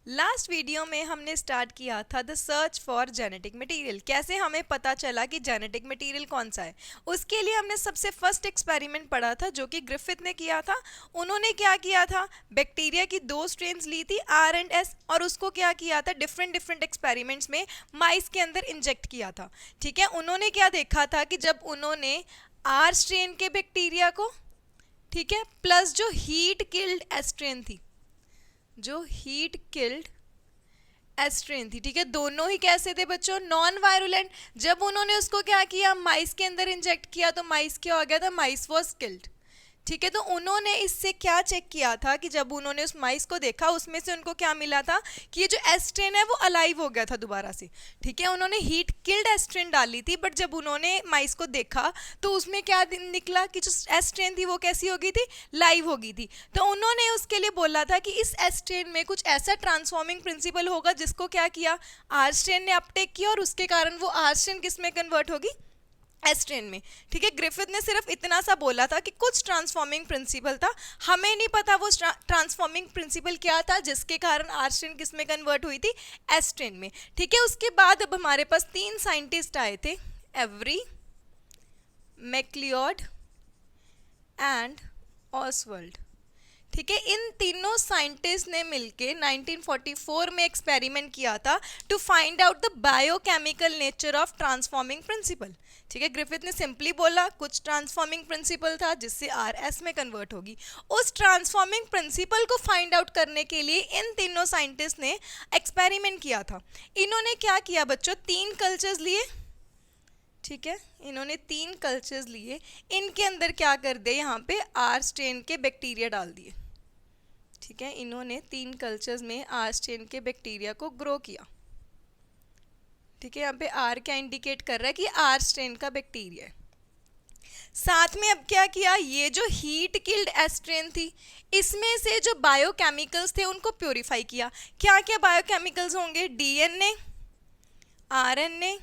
Last video में हमने start किया था the search for genetic material. कैसे हमें पता चला कि जेनेटिक मटेरियल कौन सा है। उसके लिए हमने सबसे फर्स्ट एक्सपेरिमेंट पढ़ा था जो कि ग्रिफिथ ने किया था। उन्होंने क्या किया था, बैक्टीरिया की 2 स्ट्रेन्स ली थी आर एंड एस, और उसको क्या किया था, डिफरेंट डिफरेंट एक्सपेरिमेंट्स में माइस के अंदर इंजेक्ट किया था। ठीक है, उन्होंने क्या देखा था कि जब उन्होंने आर स्ट्रेन के बैक्टीरिया को, ठीक है, प्लस जो हीट किल्ड एस्ट्रेन थी, जो हीट किल्ड एस्ट्रेन थी, ठीक है, दोनों ही कैसे थे बच्चों, नॉन वायरुलेंट। जब उन्होंने उसको क्या किया, माइस के अंदर इंजेक्ट किया तो माइस क्या हो गया था, माइस वॉज किल्ड। ठीक है, तो उन्होंने इससे क्या चेक किया था कि जब उन्होंने उस माइस को देखा उसमें से उनको क्या मिला था कि ये जो एस्ट्रेन है वो अलाइव हो गया था दोबारा से। ठीक है, उन्होंने हीट किल्ड एस्ट्रेन डाली थी, बट जब उन्होंने माइस को देखा तो उसमें क्या निकला कि जो एस्ट्रेन थी वो कैसी हो गई थी, लाइव हो गई थी। तो उन्होंने उसके लिए बोला था कि इस एस्ट्रेन में कुछ ऐसा ट्रांसफॉर्मिंग प्रिंसिपल होगा जिसको क्या किया, आर स्ट्रेन ने अपटेक किया, और उसके कारण वो आर स्ट्रेन किस में कन्वर्ट होगी, एस्ट्रेन में। ठीक है, ग्रिफिथ ने सिर्फ इतना सा बोला था कि कुछ ट्रांसफॉर्मिंग प्रिंसिपल था, हमें नहीं पता वो ट्रांसफॉर्मिंग प्रिंसिपल क्या था जिसके कारण आर्स्ट्रेन किस में कन्वर्ट हुई थी, एस्ट्रेन में। ठीक है, उसके बाद अब हमारे पास 3 साइंटिस्ट आए थे, एवरी, मैक्लियोड एंड ऑसवर्ल्ड। ठीक है, इन तीनों साइंटिस्ट ने मिलके 1944 में एक्सपेरिमेंट किया था to find out the biochemical nature of transforming principle. ठीक है, ग्रिफिथ ने सिंपली बोला कुछ ट्रांसफॉर्मिंग प्रिंसिपल था जिससे आर एस में कन्वर्ट होगी। उस ट्रांसफॉर्मिंग प्रिंसिपल को फाइंड आउट करने के लिए इन तीनों साइंटिस्ट ने एक्सपेरिमेंट किया था। इन्होंने क्या किया बच्चों, 3 कल्चर्स लिए। ठीक है, इन्होंने 3 कल्चर्स लिए, इनके अंदर क्या कर दिया, यहाँ पे आर स्ट्रेन के बैक्टीरिया डाल दिए। ठीक है, इन्होंने 3 कल्चर्स में आर स्ट्रेन के बैक्टीरिया को ग्रो किया। ठीक है, यहाँ पे आर क्या इंडिकेट कर रहा है कि आर स्ट्रेन का बैक्टीरिया है। साथ में अब क्या किया, ये जो हीट किल्ड एस्ट्रेन थी इसमें से जो बायोकेमिकल्स थे उनको प्योरीफाई किया। क्या क्या बायोकेमिकल्स होंगे, डीएनए, आरएनए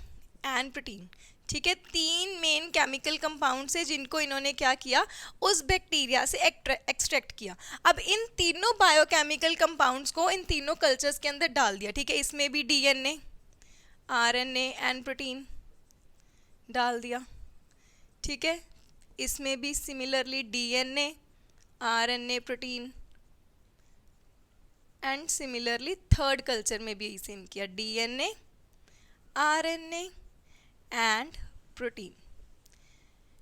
एंड प्रोटीन। ठीक है, 3 मेन केमिकल कंपाउंड से जिनको इन्होंने क्या किया, उस बैक्टीरिया से एक्सट्रैक्ट किया। अब इन तीनों बायोकेमिकल कंपाउंड्स को इन तीनों कल्चर्स के अंदर डाल दिया। ठीक है, इसमें भी डीएनए, आरएनए एंड प्रोटीन डाल दिया। ठीक है, इसमें भी similarly DNA, RNA, protein, and similarly third culture में भी यही सेम किया, डीएनए, आरएनए एंड प्रोटीन।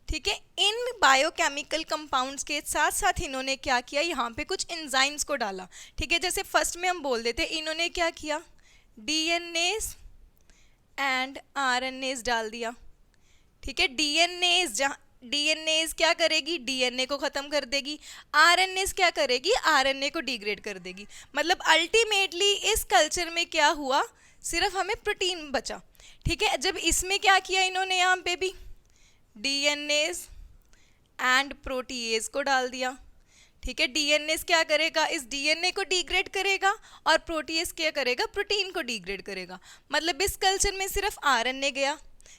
ठीक है, इन बायोकेमिकल कंपाउंड्स के साथ साथ इन्होंने क्या किया, यहाँ पे कुछ एंजाइम्स को डाला। ठीक है, जैसे फर्स्ट में हम बोल देते, इन्होंने क्या किया, डीएनएस एंड आरएनएस डाल दिया। ठीक है, डीएनएस जहाँ डीएनएस क्या करेगी, डीएनए को खत्म कर देगी, आरएनएस क्या करेगी, आरएनए को डिग्रेड कर देगी। मतलब अल्टीमेटली इस कल्चर में क्या हुआ, सिर्फ हमें प्रोटीन बचा। ठीक है, जब इसमें क्या किया इन्होंने, यहाँ पे भी डीएनएस एंड प्रोटीएज को डाल दिया। ठीक है, डीएनएस क्या करेगा, इस डीएनए को डिग्रेड करेगा, और प्रोटीएज क्या करेगा, प्रोटीन को डिग्रेड करेगा। मतलब इस कल्चर में सिर्फ आरएनए गया।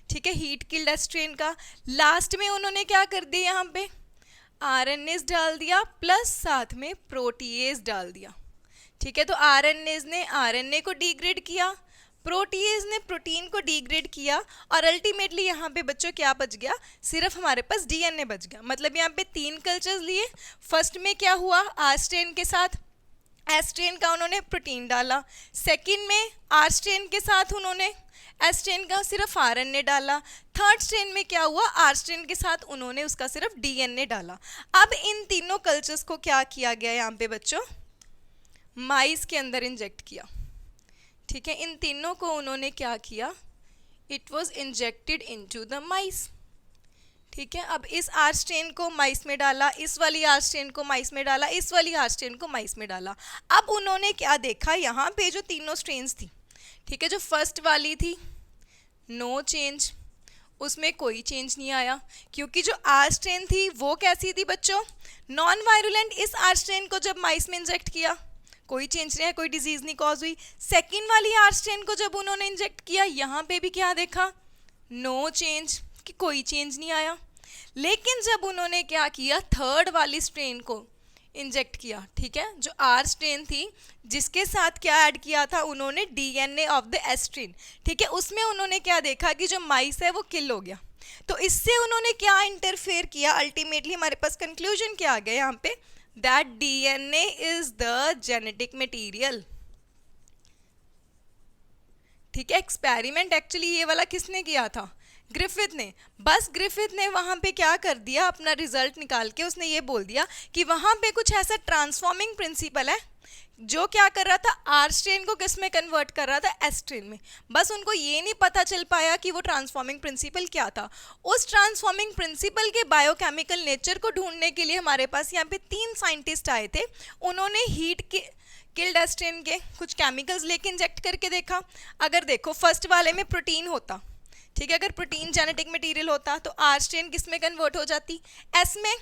ठीक है, हीट किल्ड एस्ट्रेन का। लास्ट में उन्होंने क्या कर दिया, यहाँ पे आरएनएस डाल दिया प्लस साथ में प्रोटीएज डाल दिया। ठीक है, तो आरएनएस ने आरएनए को डिग्रेड किया, प्रोटीएज ने प्रोटीन को डिग्रेड किया, और अल्टीमेटली यहाँ पे बच्चों क्या बच गया, सिर्फ हमारे पास डीएनए बच गया। मतलब यहाँ पे 3 कल्चर्स लिए। फर्स्ट में क्या हुआ, आर स्ट्रेन के साथ एस्ट्रेन का उन्होंने प्रोटीन डाला। सेकंड में आर स्ट्रेन के साथ उन्होंने एस्ट्रेन का सिर्फ आरएनए डाला। थर्ड स्ट्रेन में क्या हुआ, आर स्ट्रेन के साथ उन्होंने उसका सिर्फ डीएनए डाला। अब इन तीनों कल्चर्स को क्या किया गया, यहाँ पे बच्चों माइस के अंदर इंजेक्ट किया। ठीक है, इन तीनों को उन्होंने क्या किया, it was injected into the माइस। ठीक है, अब इस आर स्ट्रेन को माइस में डाला, इस वाली आर स्ट्रेन को माइस में डाला, इस वाली आर स्ट्रेन को माइस में डाला। अब उन्होंने क्या देखा, यहाँ पे जो तीनों स्ट्रेन्स थी, ठीक है, जो फर्स्ट वाली थी नो चेंज, उसमें कोई चेंज नहीं आया, क्योंकि जो आर स्ट्रेन थी वो कैसी थी बच्चों, नॉन वायरुलेंट। इस आर स्ट्रेन को जब माइस में इंजेक्ट किया कोई चेंज नहीं है, कोई डिजीज नहीं कॉज हुई। सेकेंड वाली आर स्ट्रेन को जब उन्होंने इंजेक्ट किया, यहाँ पे भी क्या देखा, नो चेंज, कि कोई चेंज नहीं आया। लेकिन जब उन्होंने क्या किया, थर्ड वाली स्ट्रेन को इंजेक्ट किया, ठीक है। जो आर स्ट्रेन थी जिसके साथ क्या ऐड किया था उन्होंने, DNA of the S strain, ठीक है। उसमें उन्होंने क्या देखा कि जो माइस है वो किल हो गया, तो इससे उन्होंने क्या इंटरफेयर किया, अल्टीमेटली हमारे पास कंक्लूजन क्या आ गया यहाँ पे, that DNA is the genetic material, ठीक है। एक्सपेरिमेंट एक्चुअली ये वाला किसने किया था, ग्रिफिथ ने। बस ग्रिफिथ ने वहाँ पे क्या कर दिया, अपना रिजल्ट निकाल के उसने ये बोल दिया कि वहाँ पे कुछ ऐसा ट्रांसफॉर्मिंग प्रिंसिपल है जो क्या कर रहा था, आर स्ट्रेन को किस में कन्वर्ट कर रहा था, एस स्ट्रेन में। बस उनको ये नहीं पता चल पाया कि वो ट्रांसफॉर्मिंग प्रिंसिपल क्या था। उस ट्रांसफॉर्मिंग प्रिंसिपल के बायोकेमिकल नेचर को ढूंढने के लिए हमारे पास यहाँ पे 3 साइंटिस्ट आए थे। उन्होंने हीट के किल्ड एस्ट्रेन के कुछ केमिकल्स लेके इंजेक्ट करके देखा। अगर देखो फर्स्ट वाले में प्रोटीन होता, ठीक है, अगर प्रोटीन जेनेटिक मटेरियल होता तो आर स्ट्रेन किस में कन्वर्ट हो जाती, एस में।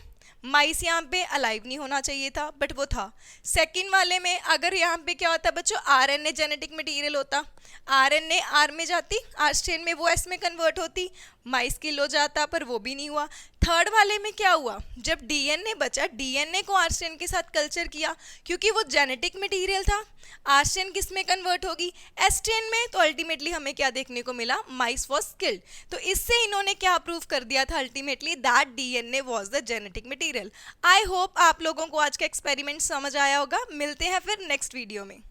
माइस यहाँ पे अलाइव नहीं होना चाहिए था बट वो था। सेकंड वाले में अगर यहाँ पे क्या होता बच्चों, आरएनए जेनेटिक मटेरियल होता, आरएनए आर में जाती, आर स्ट्रेन में वो एस में कन्वर्ट होती, माइस किल हो जाता, पर वो भी नहीं हुआ। थर्ड वाले में क्या हुआ, जब डीएनए बचा, डीएनए को आर स्ट्रेन के साथ कल्चर किया क्योंकि वो जेनेटिक मटेरियल था, आर स्ट्रेन किस में कन्वर्ट होगी, एस स्ट्रेन में, तो अल्टीमेटली हमें क्या देखने को मिला, माइस वॉज किल्ड। तो इससे इन्होंने क्या प्रूव कर दिया था ultimately, that DNA was the genetic material. I hope आप लोगों को आज का एक्सपेरिमेंट समझ आया होगा। मिलते हैं फिर नेक्स्ट वीडियो में।